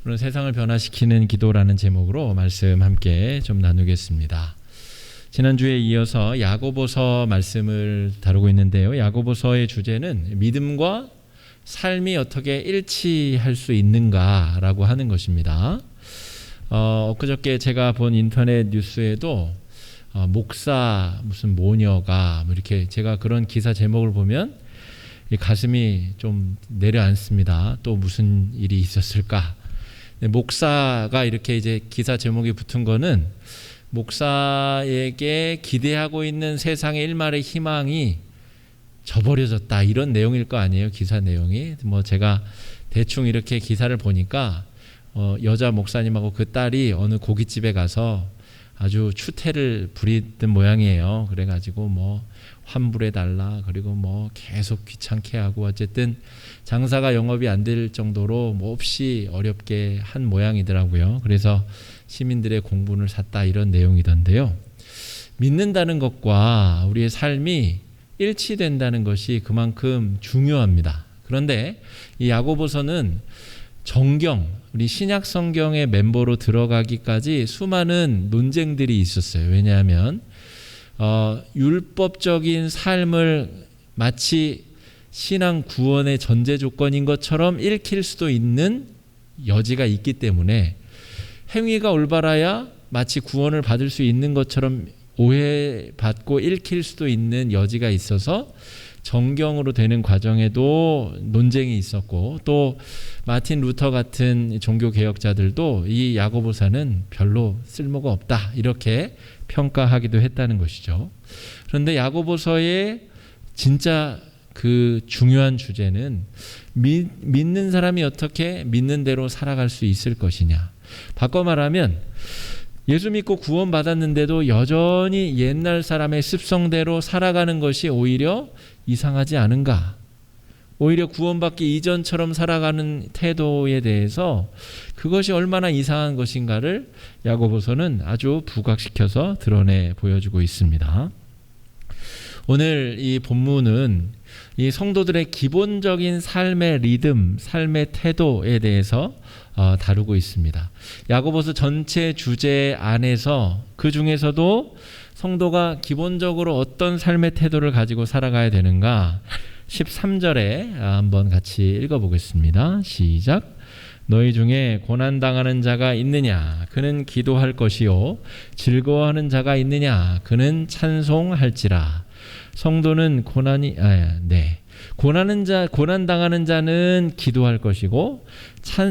오늘 세상을 변화시키는 기도라는 제목으로 말씀 함께 좀 나누겠습니다. 지난주에 이어서 야고보서 말씀을 다루고 있는데요. 야고보서의 주제는 믿음과 삶이 어떻게 일치할 수 있는가라고 하는 것입니다. 엊그저께 제가 본 인터넷 뉴스에도 목사 무슨 모녀가 이렇게 제가 그런 기사 제목을 보면 가슴이 좀 내려앉습니다. 또 무슨 일이 있었을까? 목사가 이렇게 이제 기사 제목이 붙은 거는 목사에게 기대하고 있는 세상의 일말의 희망이 저버려졌다, 이런 내용일 거 아니에요, 기사 내용이. 제가 대충 이렇게 기사를 보니까 여자 목사님하고 그 딸이 어느 고깃집에 가서 아주 추태를 부리던 모양이에요. 그래가지고 환불해달라, 그리고 계속 귀찮게 하고, 어쨌든 장사가 영업이 안 될 정도로 몹시 어렵게 한 모양이더라고요. 그래서 시민들의 공분을 샀다, 이런 내용이던데요. 믿는다는 것과 우리의 삶이 일치된다는 것이 그만큼 중요합니다. 그런데 이 야고보서는 정경, 우리 신약 성경의 멤버로 들어가기까지 수많은 논쟁들이 있었어요. 왜냐하면 율법적인 삶을 마치 신앙 구원의 전제 조건인 것처럼 읽힐 수도 있는 여지가 있기 때문에, 행위가 올바라야 마치 구원을 받을 수 있는 것처럼 오해받고 읽힐 수도 있는 여지가 있어서 정경으로 되는 과정에도 논쟁이 있었고, 또 마틴 루터 같은 종교개혁자들도 이 야고보서는 별로 쓸모가 없다, 이렇게 평가하기도 했다는 것이죠. 그런데 야고보서의 진짜 그 중요한 주제는 믿는 사람이 어떻게 믿는 대로 살아갈 수 있을 것이냐. 바꿔 말하면 예수 믿고 구원받았는데도 여전히 옛날 사람의 습성대로 살아가는 것이 오히려 이상하지 않은가? 오히려 구원받기 이전처럼 살아가는 태도에 대해서 그것이 얼마나 이상한 것인가를 야고보서는 아주 부각시켜서 드러내 보여주고 있습니다. 오늘 이 본문은 이 성도들의 기본적인 삶의 리듬, 삶의 태도에 대해서 다루고 있습니다. 야고보서 전체 주제 안에서 그 중에서도 성도가 기본적으로 어떤 삶의 태도를 가지고 살아가야 되는가, 13절에 한번 같이 읽어보겠습니다. 시작. 너희 중에 고난당하는 자가 있느냐? 그는 기도할 것이요. 즐거워하는 자가 있느냐? 그는 찬송할지라. 성도는 고난당하는 자는 기도할 것이고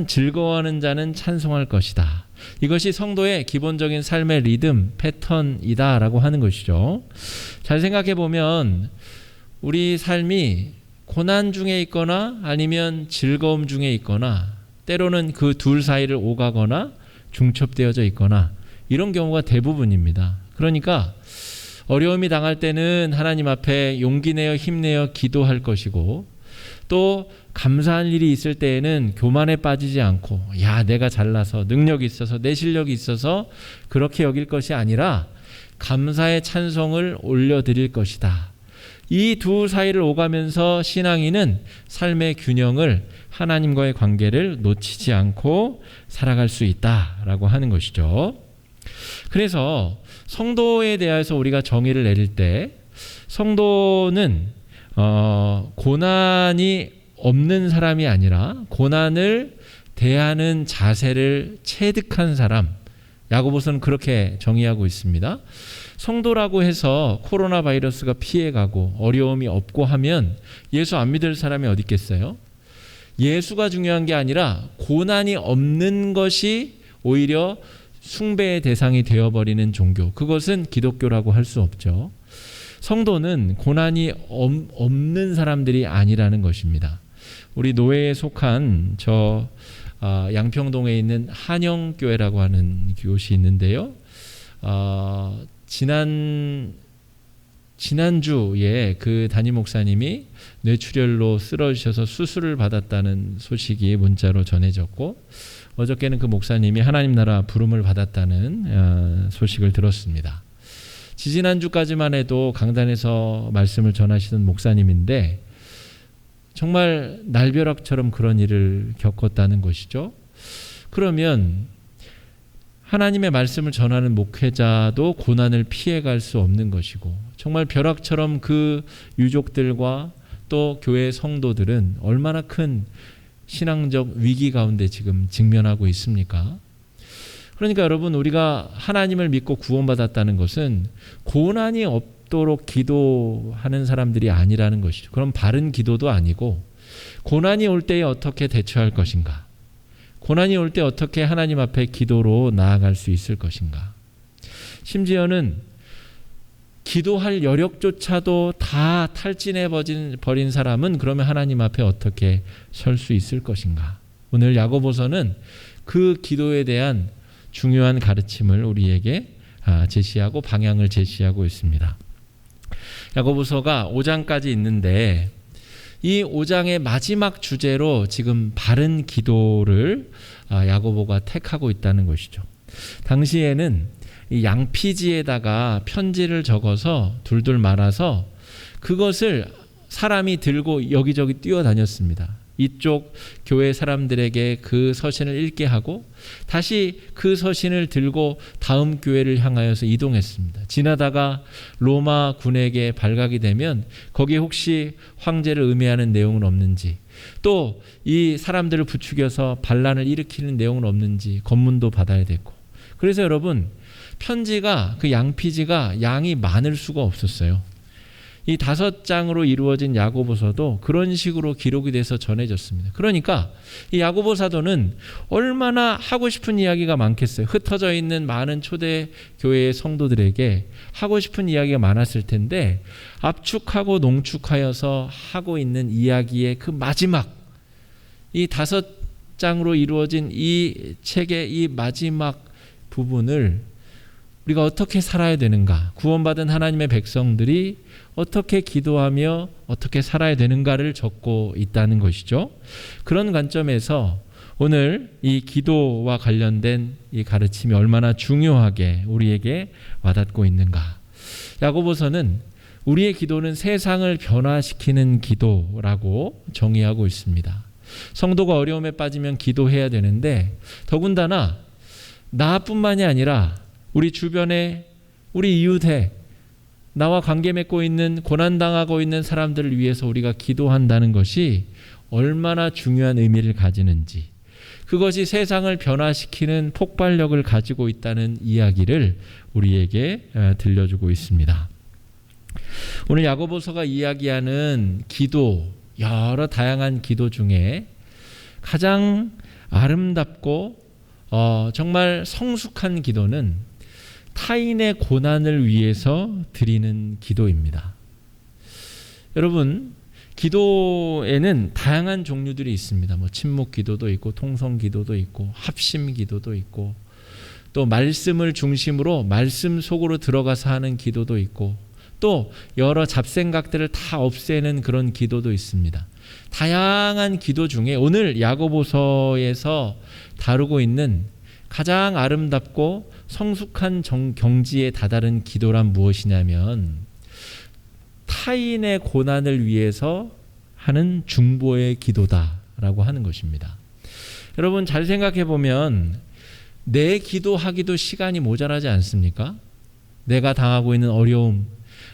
즐거워하는 자는 찬송할 것이다. 이것이 성도의 기본적인 삶의 리듬, 패턴이다 라고 하는 것이죠. 잘 생각해 보면 우리 삶이 고난 중에 있거나 아니면 즐거움 중에 있거나, 때로는 그 둘 사이를 오가거나 중첩되어져 있거나, 이런 경우가 대부분입니다. 그러니까 어려움이 당할 때는 하나님 앞에 용기 내어 힘내어 기도할 것이고, 또 감사할 일이 있을 때에는 교만에 빠지지 않고 내가 잘나서 능력이 있어서 내 실력이 있어서 그렇게 여길 것이 아니라 감사의 찬송을 올려드릴 것이다. 이 두 사이를 오가면서 신앙인은 삶의 균형을, 하나님과의 관계를 놓치지 않고 살아갈 수 있다라고 하는 것이죠. 그래서 성도에 대해서 우리가 정의를 내릴 때, 성도는 고난이 없는 사람이 아니라 고난을 대하는 자세를 체득한 사람, 야고보서는 그렇게 정의하고 있습니다. 성도라고 해서 코로나 바이러스가 피해가고 어려움이 없고 하면 예수 안 믿을 사람이 어디 있겠어요? 예수가 중요한 게 아니라 고난이 없는 것이 오히려 숭배의 대상이 되어버리는 종교, 그것은 기독교라고 할 수 없죠. 성도는 고난이 없는 사람들이 아니라는 것입니다. 우리 노회에 속한 양평동에 있는 한영교회라고 하는 곳이 있는데요. 지난주에 그 담임 목사님이 뇌출혈로 쓰러지셔서 수술을 받았다는 소식이 문자로 전해졌고, 어저께는 그 목사님이 하나님 나라 부름을 받았다는 소식을 들었습니다. 지지난주까지만 해도 강단에서 말씀을 전하시던 목사님인데 정말 날벼락처럼 그런 일을 겪었다는 것이죠. 그러면 하나님의 말씀을 전하는 목회자도 고난을 피해갈 수 없는 것이고, 정말 벼락처럼 그 유족들과 또 교회 성도들은 얼마나 큰 신앙적 위기 가운데 지금 직면하고 있습니까? 그러니까 여러분, 우리가 하나님을 믿고 구원받았다는 것은 고난이 없도록 기도하는 사람들이 아니라는 것이죠. 그럼 바른 기도도 아니고, 고난이 올 때에 어떻게 대처할 것인가, 고난이 올 때 어떻게 하나님 앞에 기도로 나아갈 수 있을 것인가, 심지어는 기도할 여력조차도 다 탈진해 버린 사람은 그러면 하나님 앞에 어떻게 설 수 있을 것인가. 오늘 야고보서는 그 기도에 대한 중요한 가르침을 우리에게 제시하고 방향을 제시하고 있습니다. 야고보서가 5장까지 있는데, 이 5장의 마지막 주제로 지금 바른 기도를 야고보가 택하고 있다는 것이죠. 당시에는 이 양피지에다가 편지를 적어서 둘둘 말아서 그것을 사람이 들고 여기저기 뛰어다녔습니다. 이쪽 교회 사람들에게 그 서신을 읽게 하고 다시 그 서신을 들고 다음 교회를 향하여서 이동했습니다. 지나다가 로마 군에게 발각이 되면 거기에 혹시 황제를 음해하는 내용은 없는지, 또 이 사람들을 부추겨서 반란을 일으키는 내용은 없는지 검문도 받아야 됐고, 그래서 여러분, 편지가, 그 양피지가 양이 많을 수가 없었어요. 이 5장으로 이루어진 야고보서도 그런 식으로 기록이 돼서 전해졌습니다. 그러니까 이 야고보 사도는 얼마나 하고 싶은 이야기가 많겠어요. 흩어져 있는 많은 초대 교회의 성도들에게 하고 싶은 이야기가 많았을 텐데, 압축하고 농축하여서 하고 있는 이야기의 그 마지막, 이 5장으로 이루어진 이 책의 이 마지막 부분을 우리가 어떻게 살아야 되는가, 구원받은 하나님의 백성들이 어떻게 기도하며 어떻게 살아야 되는가를 적고 있다는 것이죠. 그런 관점에서 오늘 이 기도와 관련된 이 가르침이 얼마나 중요하게 우리에게 와닿고 있는가. 야고보서는 우리의 기도는 세상을 변화시키는 기도라고 정의하고 있습니다. 성도가 어려움에 빠지면 기도해야 되는데, 더군다나 나뿐만이 아니라 우리 주변에 우리 이웃에 나와 관계 맺고 있는, 고난당하고 있는 사람들을 위해서 우리가 기도한다는 것이 얼마나 중요한 의미를 가지는지, 그것이 세상을 변화시키는 폭발력을 가지고 있다는 이야기를 우리에게 들려주고 있습니다. 오늘 야고보서가 이야기하는 기도, 여러 다양한 기도 중에 가장 아름답고 정말 성숙한 기도는 타인의 고난을 위해서 드리는 기도입니다. 여러분, 기도에는 다양한 종류들이 있습니다. 침묵 기도도 있고, 통성 기도도 있고, 합심 기도도 있고, 또 말씀을 중심으로 말씀 속으로 들어가서 하는 기도도 있고, 또 여러 잡생각들을 다 없애는 그런 기도도 있습니다. 다양한 기도 중에 오늘 야고보서에서 다루고 있는 가장 아름답고 성숙한 경지에 다다른 기도란 무엇이냐면, 타인의 고난을 위해서 하는 중보의 기도다라고 하는 것입니다. 여러분, 잘 생각해 보면 내 기도하기도 시간이 모자라지 않습니까? 내가 당하고 있는 어려움,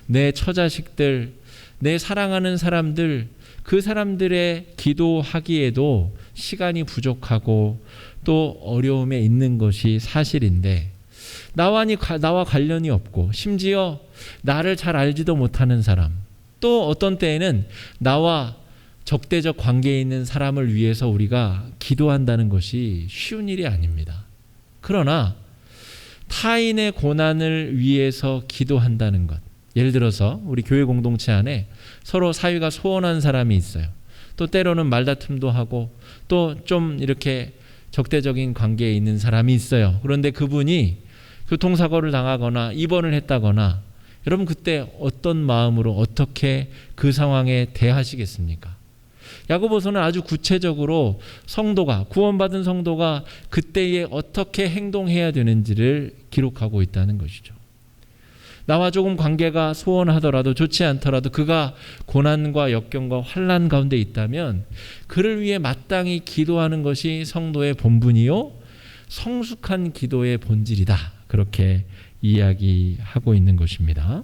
내 처자식들, 내 사랑하는 사람들, 그 사람들의 기도하기에도 시간이 부족하고 또 어려움에 있는 것이 사실인데, 나와 관련이 없고, 심지어 나를 잘 알지도 못하는 사람, 또 어떤 때에는 나와 적대적 관계에 있는 사람을 위해서 우리가 기도한다는 것이 쉬운 일이 아닙니다. 그러나 타인의 고난을 위해서 기도한다는 것, 예를 들어서 우리 교회 공동체 안에 서로 사위가 소원한 사람이 있어요. 또 때로는 말다툼도 하고 또 좀 이렇게 적대적인 관계에 있는 사람이 있어요. 그런데 그분이 교통사고를 당하거나 입원을 했다거나, 여러분 그때 어떤 마음으로 어떻게 그 상황에 대하시겠습니까? 야고보서는 아주 구체적으로 성도가, 구원받은 성도가 그때에 어떻게 행동해야 되는지를 기록하고 있다는 것이죠. 나와 조금 관계가 소원하더라도, 좋지 않더라도 그가 고난과 역경과 환난 가운데 있다면 그를 위해 마땅히 기도하는 것이 성도의 본분이요 성숙한 기도의 본질이다. 그렇게 이야기하고 있는 것입니다.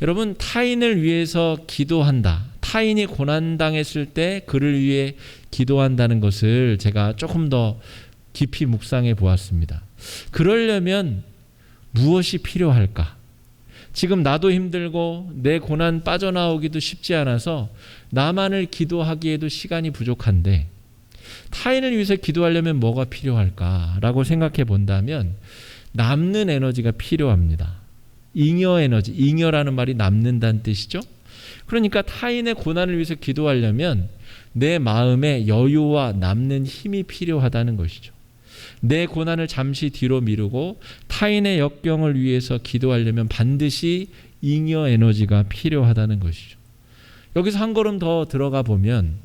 여러분, 타인을 위해서 기도한다. 타인이 고난당했을 때 그를 위해 기도한다는 것을 제가 조금 더 깊이 묵상해 보았습니다. 그러려면 무엇이 필요할까? 지금 나도 힘들고 내 고난 빠져나오기도 쉽지 않아서 나만을 기도하기에도 시간이 부족한데 타인을 위해서 기도하려면 뭐가 필요할까라고 생각해 본다면 남는 에너지가 필요합니다. 잉여 에너지, 잉여라는 말이 남는다는 뜻이죠. 그러니까 타인의 고난을 위해서 기도하려면 내 마음에 여유와 남는 힘이 필요하다는 것이죠. 내 고난을 잠시 뒤로 미루고 타인의 역경을 위해서 기도하려면 반드시 잉여 에너지가 필요하다는 것이죠. 여기서 한 걸음 더 들어가 보면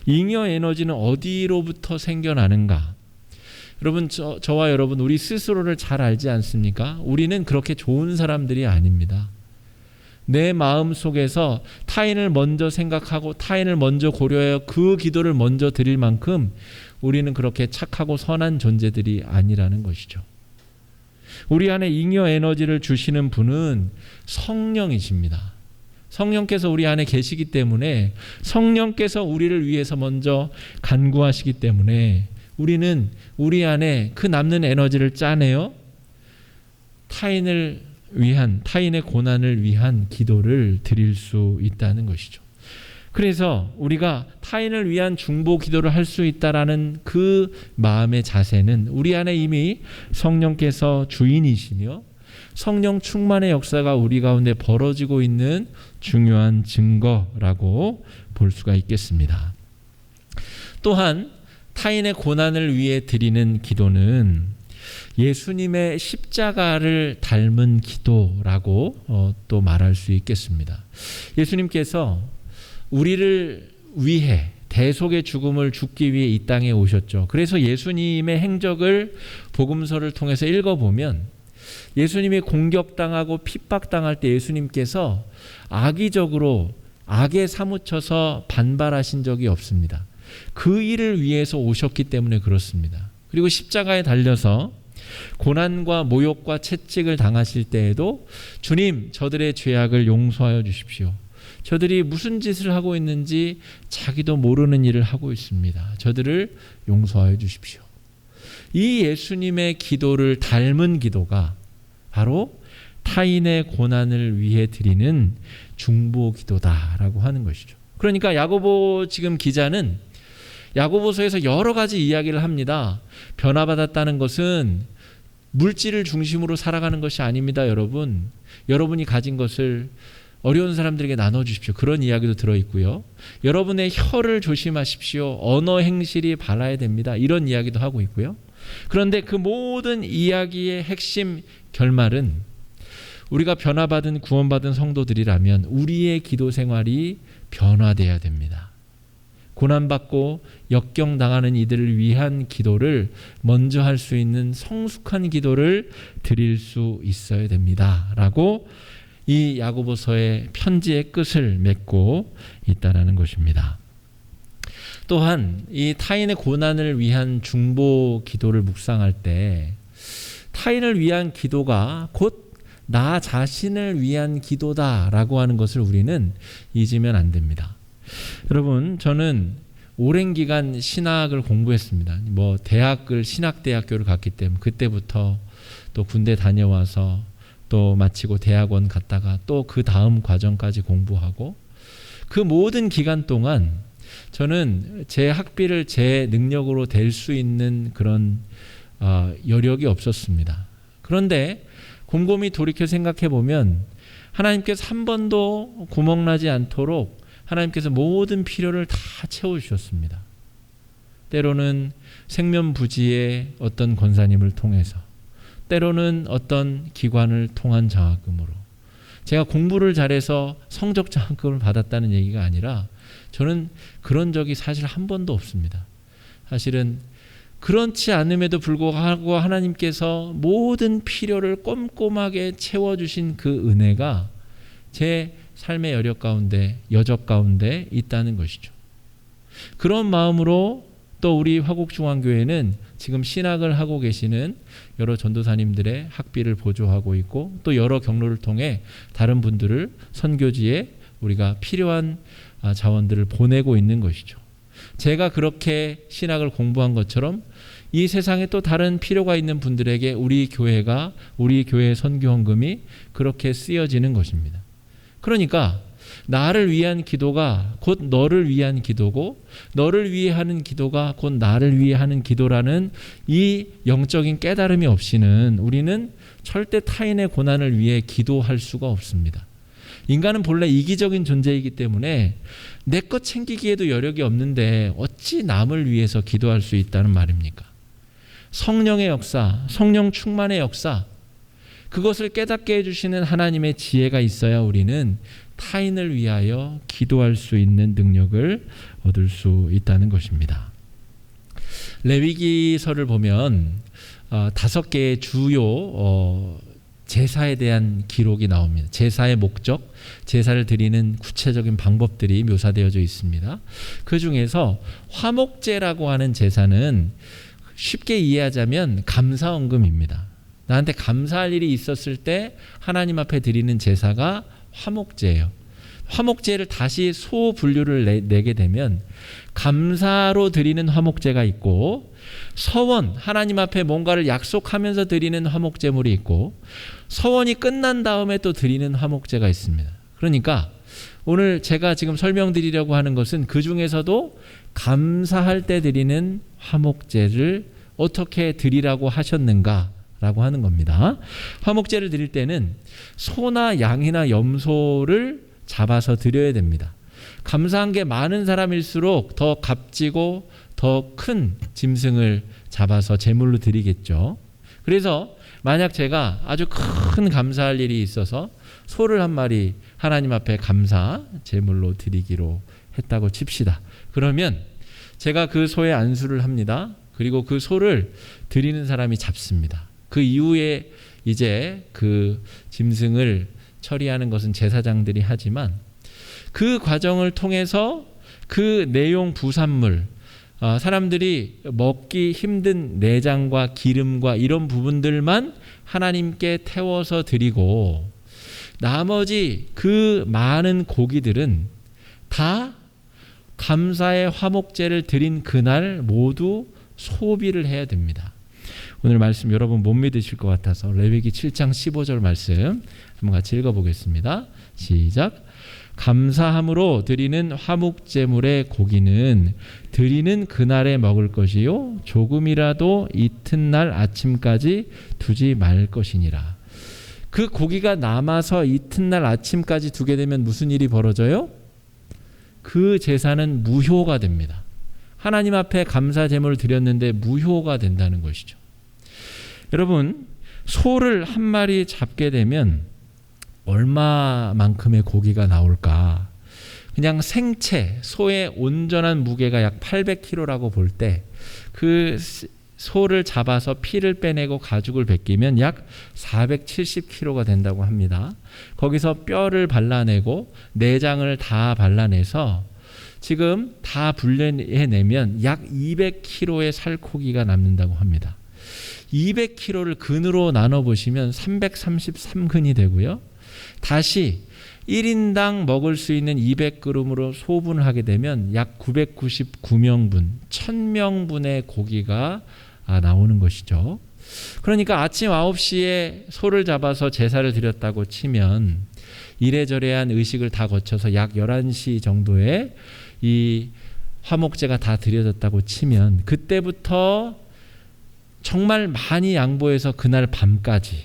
잉여 에너지는 어디로부터 생겨나는가? 여러분, 저와 여러분, 우리 스스로를 잘 알지 않습니까? 우리는 그렇게 좋은 사람들이 아닙니다. 내 마음 속에서 타인을 먼저 생각하고 타인을 먼저 고려하여 그 기도를 먼저 드릴 만큼 우리는 그렇게 착하고 선한 존재들이 아니라는 것이죠. 우리 안에 잉여 에너지를 주시는 분은 성령이십니다. 성령께서 우리 안에 계시기 때문에 성령께서 우리를 위해서 먼저 간구하시기 때문에 우리는 우리 안에 그 남는 에너지를 짜내어 타인의 고난을 위한 기도를 드릴 수 있다는 것이죠. 그래서 우리가 타인을 위한 중보 기도를 할 수 있다라는 그 마음의 자세는 우리 안에 이미 성령께서 주인이시며 성령 충만의 역사가 우리 가운데 벌어지고 있는 중요한 증거라고 볼 수가 있겠습니다. 또한 타인의 고난을 위해 드리는 기도는 예수님의 십자가를 닮은 기도라고 또 말할 수 있겠습니다. 예수님께서 우리를 위해 대속의 죽음을 죽기 위해 이 땅에 오셨죠. 그래서 예수님의 행적을 복음서를 통해서 읽어보면 예수님이 공격당하고 핍박당할 때 예수님께서 악의적으로 악에 사무쳐서 반발하신 적이 없습니다. 그 일을 위해서 오셨기 때문에 그렇습니다. 그리고 십자가에 달려서 고난과 모욕과 채찍을 당하실 때에도 주님, 저들의 죄악을 용서하여 주십시오. 저들이 무슨 짓을 하고 있는지 자기도 모르는 일을 하고 있습니다. 저들을 용서하여 주십시오. 이 예수님의 기도를 닮은 기도가 바로 타인의 고난을 위해 드리는 중보 기도다라고 하는 것이죠. 그러니까 야고보 지금 기자는 야고보서에서 여러 가지 이야기를 합니다. 변화받았다는 것은 물질을 중심으로 살아가는 것이 아닙니다, 여러분. 여러분이 가진 것을 어려운 사람들에게 나눠주십시오. 그런 이야기도 들어있고요. 여러분의 혀를 조심하십시오. 언어 행실이 바라야 됩니다. 이런 이야기도 하고 있고요. 그런데 그 모든 이야기의 핵심 결말은 우리가 변화받은 구원받은 성도들이라면 우리의 기도 생활이 변화돼야 됩니다. 고난받고 역경당하는 이들을 위한 기도를 먼저 할 수 있는 성숙한 기도를 드릴 수 있어야 됩니다. 라고 이 야고보서의 편지의 끝을 맺고 있다는 것입니다. 또한 이 타인의 고난을 위한 중보 기도를 묵상할 때 타인을 위한 기도가 곧 나 자신을 위한 기도다라고 하는 것을 우리는 잊으면 안 됩니다. 여러분, 저는 오랜 기간 신학을 공부했습니다. 대학을 신학대학교를 갔기 때문에 그때부터 또 군대 다녀와서 또 마치고 대학원 갔다가 또 그 다음 과정까지 공부하고 그 모든 기간 동안 저는 제 학비를 제 능력으로 댈 수 있는 그런 여력이 없었습니다. 그런데 곰곰이 돌이켜 생각해 보면 하나님께서 한 번도 구멍나지 않도록 하나님께서 모든 필요를 다 채워주셨습니다. 때로는 생면부지의 어떤 권사님을 통해서, 때로는 어떤 기관을 통한 장학금으로. 제가 공부를 잘해서 성적 장학금을 받았다는 얘기가 아니라 저는 그런 적이 사실 한 번도 없습니다. 사실은 그렇지 않음에도 불구하고 하나님께서 모든 필요를 꼼꼼하게 채워주신 그 은혜가 제 삶의 여력 가운데, 여적 가운데 있다는 것이죠. 그런 마음으로 또 우리 화곡중앙교회는 지금 신학을 하고 계시는 여러 전도사님들의 학비를 보조하고 있고 또 여러 경로를 통해 다른 분들을 선교지에 우리가 필요한 자원들을 보내고 있는 것이죠. 제가 그렇게 신학을 공부한 것처럼 이 세상에 또 다른 필요가 있는 분들에게 우리 교회 선교헌금이 그렇게 쓰여지는 것입니다. 그러니까 나를 위한 기도가 곧 너를 위한 기도고 너를 위해 하는 기도가 곧 나를 위해 하는 기도라는 이 영적인 깨달음이 없이는 우리는 절대 타인의 고난을 위해 기도할 수가 없습니다. 인간은 본래 이기적인 존재이기 때문에 내 것 챙기기에도 여력이 없는데 어찌 남을 위해서 기도할 수 있다는 말입니까? 성령의 역사, 성령 충만의 역사, 그것을 깨닫게 해주시는 하나님의 지혜가 있어야 우리는 타인을 위하여 기도할 수 있는 능력을 얻을 수 있다는 것입니다. 레위기서를 보면 5개의 주요 제사에 대한 기록이 나옵니다. 제사의 목적, 제사를 드리는 구체적인 방법들이 묘사되어져 있습니다. 그 중에서 화목제라고 하는 제사는 쉽게 이해하자면 감사헌금입니다. 나한테 감사할 일이 있었을 때 하나님 앞에 드리는 제사가 화목제예요. 화목제를 다시 소분류를 내게 되면 감사로 드리는 화목제가 있고 서원, 하나님 앞에 뭔가를 약속하면서 드리는 화목제물이 있고 서원이 끝난 다음에 또 드리는 화목제가 있습니다. 그러니까 오늘 제가 지금 설명드리려고 하는 것은 그 중에서도 감사할 때 드리는 화목제를 어떻게 드리라고 하셨는가라고 하는 겁니다. 화목제를 드릴 때는 소나 양이나 염소를 잡아서 드려야 됩니다. 감사한 게 많은 사람일수록 더 값지고 더 큰 짐승을 잡아서 제물로 드리겠죠. 그래서 만약 제가 아주 큰 감사할 일이 있어서 소를 한 마리 하나님 앞에 감사 제물로 드리기로 했다고 칩시다. 그러면 제가 그 소의 안수를 합니다. 그리고 그 소를 드리는 사람이 잡습니다. 그 이후에 이제 그 짐승을 처리하는 것은 제사장들이 하지만 그 과정을 통해서 그 내용 부산물, 사람들이 먹기 힘든 내장과 기름과 이런 부분들만 하나님께 태워서 드리고 나머지 그 많은 고기들은 다 감사의 화목제를 드린 그날 모두 소비를 해야 됩니다. 오늘 말씀 여러분 못 믿으실 것 같아서 레위기 7장 15절 말씀 한번 같이 읽어보겠습니다. 시작. 감사함으로 드리는 화목제물의 고기는 드리는 그날에 먹을 것이요 조금이라도 이튿날 아침까지 두지 말 것이니라. 그 고기가 남아서 이튿날 아침까지 두게 되면 무슨 일이 벌어져요? 그 제사는 무효가 됩니다. 하나님 앞에 감사 제물을 드렸는데 무효가 된다는 것이죠. 여러분, 소를 한 마리 잡게 되면 얼마만큼의 고기가 나올까? 그냥 생채, 소의 온전한 무게가 약 800kg라고 볼 때 그 소를 잡아서 피를 빼내고 가죽을 벗기면 약 470kg가 된다고 합니다. 거기서 뼈를 발라내고 내장을 다 발라내서 지금 다 분리해내면 약 200kg의 살코기가 남는다고 합니다. 200kg를 근으로 나눠보시면 333근이 되고요. 다시 1인당 먹을 수 있는 200g으로 소분을 하게 되면 약 999명분, 1000명분의 고기가 나오는 것이죠. 그러니까 아침 9시에 소를 잡아서 제사를 드렸다고 치면 이래저래한 의식을 다 거쳐서 약 11시 정도에 이 화목제가 다 드려졌다고 치면 그때부터 정말 많이 양보해서 그날 밤까지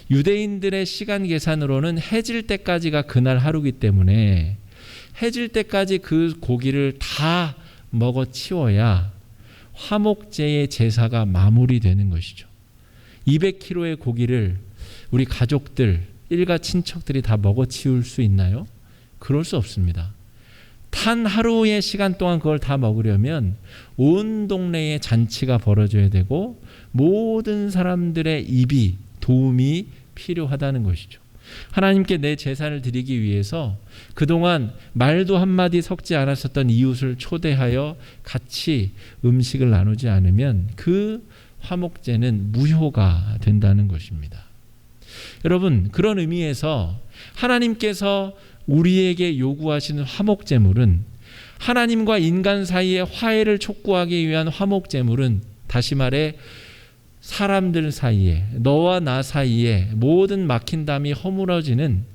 유대인들의 시간 계산으로는 해질 때까지가 그날 하루이기 때문에 해질 때까지 그 고기를 다 먹어치워야 화목제의 제사가 마무리되는 것이죠. 200kg의 고기를 우리 가족들, 일가 친척들이 다 먹어치울 수 있나요? 그럴 수 없습니다. 단 하루의 시간 동안 그걸 다 먹으려면 온 동네에 잔치가 벌어져야 되고 모든 사람들의 입이 도움이 필요하다는 것이죠. 하나님께 내 제사를 드리기 위해서 그동안 말도 한마디 섞지 않았었던 이웃을 초대하여 같이 음식을 나누지 않으면 그 화목제는 무효가 된다는 것입니다. 여러분, 그런 의미에서 하나님께서 우리에게 요구하시는 화목제물은, 하나님과 인간 사이의 화해를 촉구하기 위한 화목제물은, 다시 말해 사람들 사이에, 너와 나 사이에 모든 막힌담이 허물어지는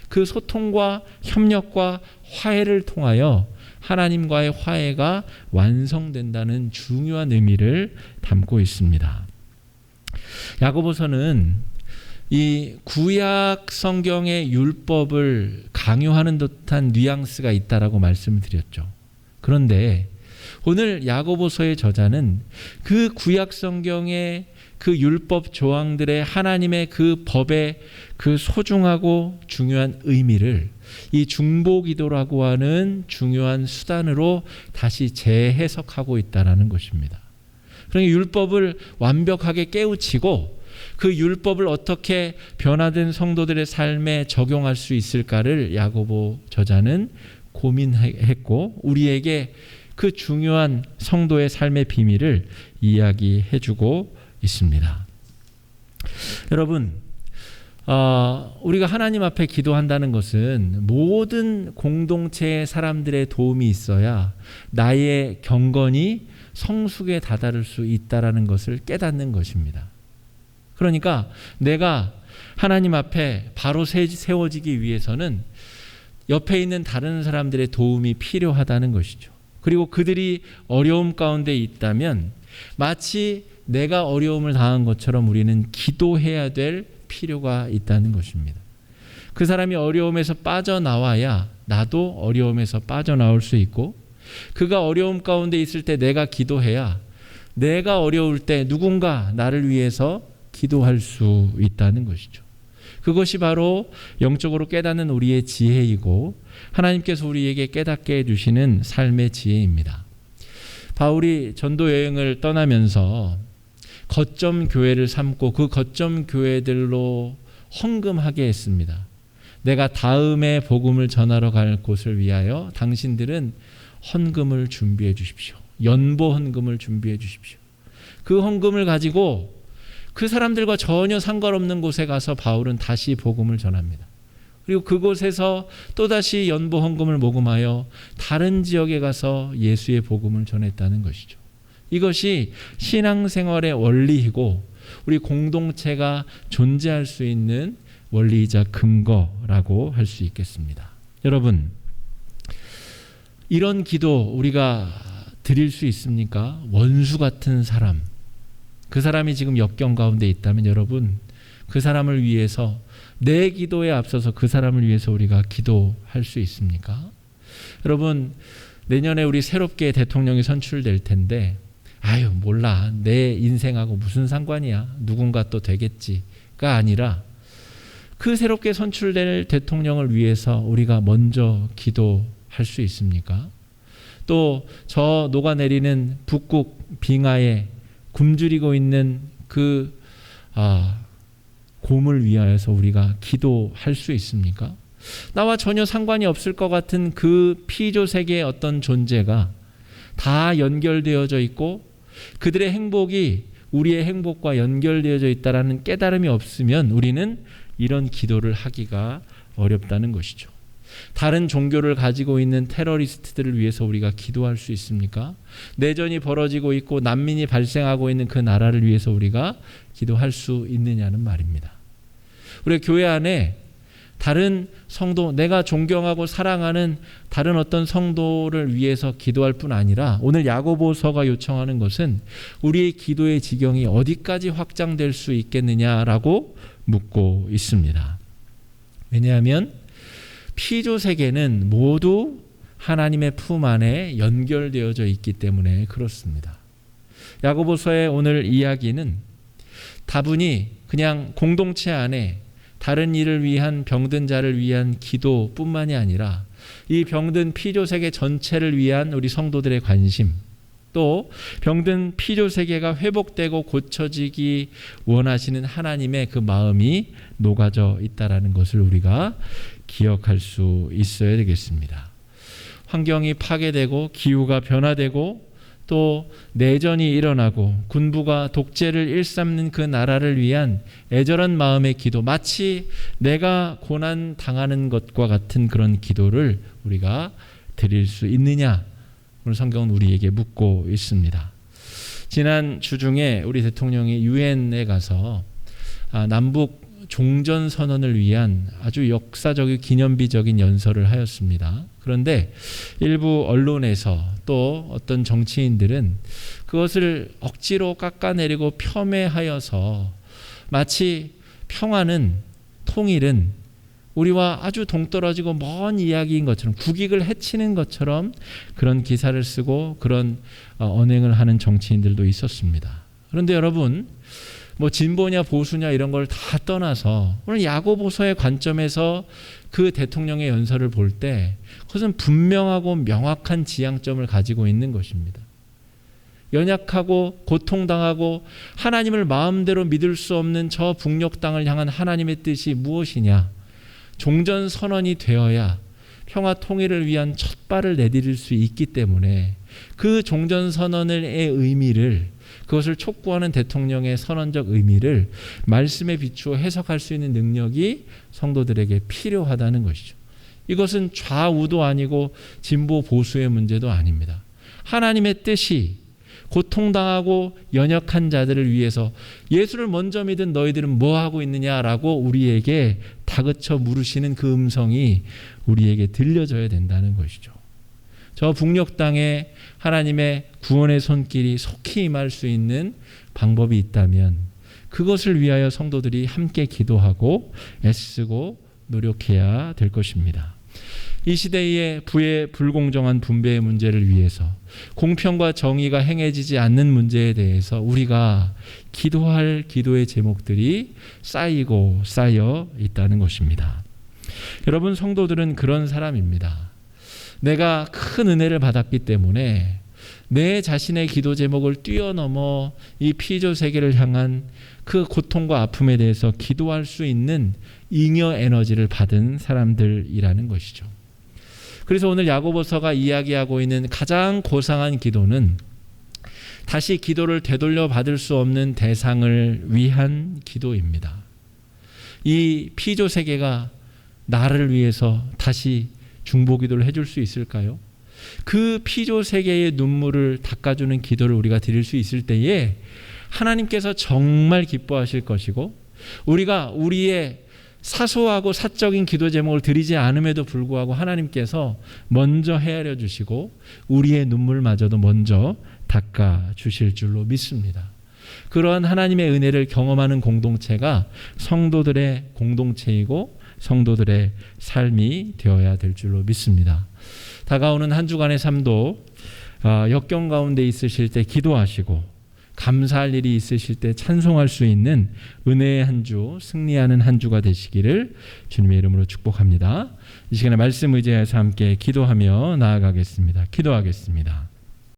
그 소통과 협력과 화해를 통하여 하나님과의 화해가 완성된다는 중요한 의미를 담고 있습니다. 야고보서는 이 구약 성경의 율법을 강요하는 듯한 뉘앙스가 있다라고 말씀을 드렸죠. 그런데 오늘 야고보서의 저자는 그 구약 성경의 그 율법 조항들의 하나님의 그 법의 그 소중하고 중요한 의미를 이 중보기도라고 하는 중요한 수단으로 다시 재해석하고 있다는 것입니다. 그러니까 율법을 완벽하게 깨우치고 그 율법을 어떻게 변화된 성도들의 삶에 적용할 수 있을까를 야고보 저자는 고민했고, 우리에게 그 중요한 성도의 삶의 비밀을 이야기해주고 있습니다. 여러분, 우리가 하나님 앞에 기도한다는 것은 모든 공동체의 사람들의 도움이 있어야 나의 경건이 성숙에 다다를 수 있다는 것을 깨닫는 것입니다. 그러니까 내가 하나님 앞에 바로 세워지기 위해서는 옆에 있는 다른 사람들의 도움이 필요하다는 것이죠. 그리고 그들이 어려움 가운데 있다면 마치 내가 어려움을 당한 것처럼 우리는 기도해야 될 필요가 있다는 것입니다. 그 사람이 어려움에서 빠져나와야 나도 어려움에서 빠져나올 수 있고, 그가 어려움 가운데 있을 때 내가 기도해야 내가 어려울 때 누군가 나를 위해서 기도할 수 있다는 것이죠. 그것이 바로 영적으로 깨닫는 우리의 지혜이고 하나님께서 우리에게 깨닫게 해주시는 삶의 지혜입니다. 바울이 전도 여행을 떠나면서 거점 교회를 삼고 그 거점 교회들로 헌금하게 했습니다. 내가 다음에 복음을 전하러 갈 곳을 위하여 당신들은 헌금을 준비해 주십시오. 연보 헌금을 준비해 주십시오. 그 헌금을 가지고 그 사람들과 전혀 상관없는 곳에 가서 바울은 다시 복음을 전합니다. 그리고 그곳에서 또다시 연보 헌금을 모금하여 다른 지역에 가서 예수의 복음을 전했다는 것이죠. 이것이 신앙생활의 원리이고 우리 공동체가 존재할 수 있는 원리이자 근거라고 할 수 있겠습니다. 여러분, 이런 기도 우리가 드릴 수 있습니까? 원수 같은 사람, 그 사람이 지금 역경 가운데 있다면 여러분, 그 사람을 위해서 내 기도에 앞서서 그 사람을 위해서 우리가 기도할 수 있습니까? 여러분, 내년에 우리 새롭게 대통령이 선출될 텐데 아유 몰라, 내 인생하고 무슨 상관이야, 누군가 또 되겠지가 아니라 그 새롭게 선출될 대통령을 위해서 우리가 먼저 기도할 수 있습니까? 또 저 녹아내리는 북극 빙하에 굶주리고 있는 그 곰을 위하여서 우리가 기도할 수 있습니까? 나와 전혀 상관이 없을 것 같은 그 피조 세계의 어떤 존재가 다 연결되어져 있고 그들의 행복이 우리의 행복과 연결되어져 있다는 깨달음이 없으면 우리는 이런 기도를 하기가 어렵다는 것이죠. 다른 종교를 가지고 있는 테러리스트들을 위해서 우리가 기도할 수 있습니까? 내전이 벌어지고 있고 난민이 발생하고 있는 그 나라를 위해서 우리가 기도할 수 있느냐는 말입니다. 우리 교회 안에 다른 성도, 내가 존경하고 사랑하는 다른 어떤 성도를 위해서 기도할 뿐 아니라 오늘 야고보서가 요청하는 것은 우리의 기도의 지경이 어디까지 확장될 수 있겠느냐라고 묻고 있습니다. 왜냐하면 피조 세계는 모두 하나님의 품 안에 연결되어져 있기 때문에 그렇습니다. 야고보서의 오늘 이야기는 다분히 그냥 공동체 안에 다른 이를 위한 병든 자를 위한 기도뿐만이 아니라 이 병든 피조 세계 전체를 위한 우리 성도들의 관심, 또 병든 피조 세계가 회복되고 고쳐지기 원하시는 하나님의 그 마음이 녹아져 있다라는 것을 우리가 기억할 수 있어야 되겠습니다. 환경이 파괴되고 기후가 변화되고 또 내전이 일어나고 군부가 독재를 일삼는 그 나라를 위한 애절한 마음의 기도, 마치 내가 고난 당하는 것과 같은 그런 기도를 우리가 드릴 수 있느냐? 오늘 성경은 우리에게 묻고 있습니다. 지난 주중에 우리 대통령이 유엔에 가서 남북 종전 선언을 위한 아주 역사적이고 기념비적인 연설을 하였습니다. 그런데 일부 언론에서 또 어떤 정치인들은 그것을 억지로 깎아내리고 폄훼하여서 마치 평화는, 통일은 우리와 아주 동떨어지고 먼 이야기인 것처럼, 국익을 해치는 것처럼 그런 기사를 쓰고 그런 언행을 하는 정치인들도 있었습니다. 그런데 여러분, 뭐 진보냐 보수냐 이런 걸 다 떠나서 오늘 야고보서의 관점에서 그 대통령의 연설을 볼 때 그것은 분명하고 명확한 지향점을 가지고 있는 것입니다. 연약하고 고통당하고 하나님을 마음대로 믿을 수 없는 저 북녘 땅을 향한 하나님의 뜻이 무엇이냐? 종전선언이 되어야 평화 통일을 위한 첫 발을 내디딜 수 있기 때문에 그 종전선언의 의미를, 그것을 촉구하는 대통령의 선언적 의미를 말씀에 비추어 해석할 수 있는 능력이 성도들에게 필요하다는 것이죠. 이것은 좌우도 아니고 진보 보수의 문제도 아닙니다. 하나님의 뜻이 고통당하고 연약한 자들을 위해서 예수를 먼저 믿은 너희들은 뭐하고 있느냐라고 우리에게 다그쳐 물으시는 그 음성이 우리에게 들려져야 된다는 것이죠. 저 북녘 땅에 하나님의 구원의 손길이 속히 임할 수 있는 방법이 있다면 그것을 위하여 성도들이 함께 기도하고 애쓰고 노력해야 될 것입니다. 이 시대의 부의 불공정한 분배의 문제를 위해서, 공평과 정의가 행해지지 않는 문제에 대해서 우리가 기도할 기도의 제목들이 쌓이고 쌓여 있다는 것입니다. 여러분, 성도들은 그런 사람입니다. 내가 큰 은혜를 받았기 때문에 내 자신의 기도 제목을 뛰어넘어 이 피조 세계를 향한 그 고통과 아픔에 대해서 기도할 수 있는 잉여 에너지를 받은 사람들이라는 것이죠. 그래서 오늘 야고보서가 이야기하고 있는 가장 고상한 기도는 다시 기도를 되돌려 받을 수 없는 대상을 위한 기도입니다. 이 피조 세계가 나를 위해서 다시 중보기도를 해줄 수 있을까요? 그 피조 세계의 눈물을 닦아주는 기도를 우리가 드릴 수 있을 때에 하나님께서 정말 기뻐하실 것이고, 우리가 우리의 사소하고 사적인 기도 제목을 드리지 않음에도 불구하고 하나님께서 먼저 헤아려 주시고 우리의 눈물마저도 먼저 닦아 주실 줄로 믿습니다. 그러한 하나님의 은혜를 경험하는 공동체가 성도들의 공동체이고 성도들의 삶이 되어야 될 줄로 믿습니다. 다가오는 한 주간의 삶도 역경 가운데 있으실 때 기도하시고, 감사할 일이 있으실 때 찬송할 수 있는 은혜의 한 주, 승리하는 한 주가 되시기를 주님의 이름으로 축복합니다. 이 시간에 말씀 의지해서 함께 기도하며 나아가겠습니다. 기도하겠습니다.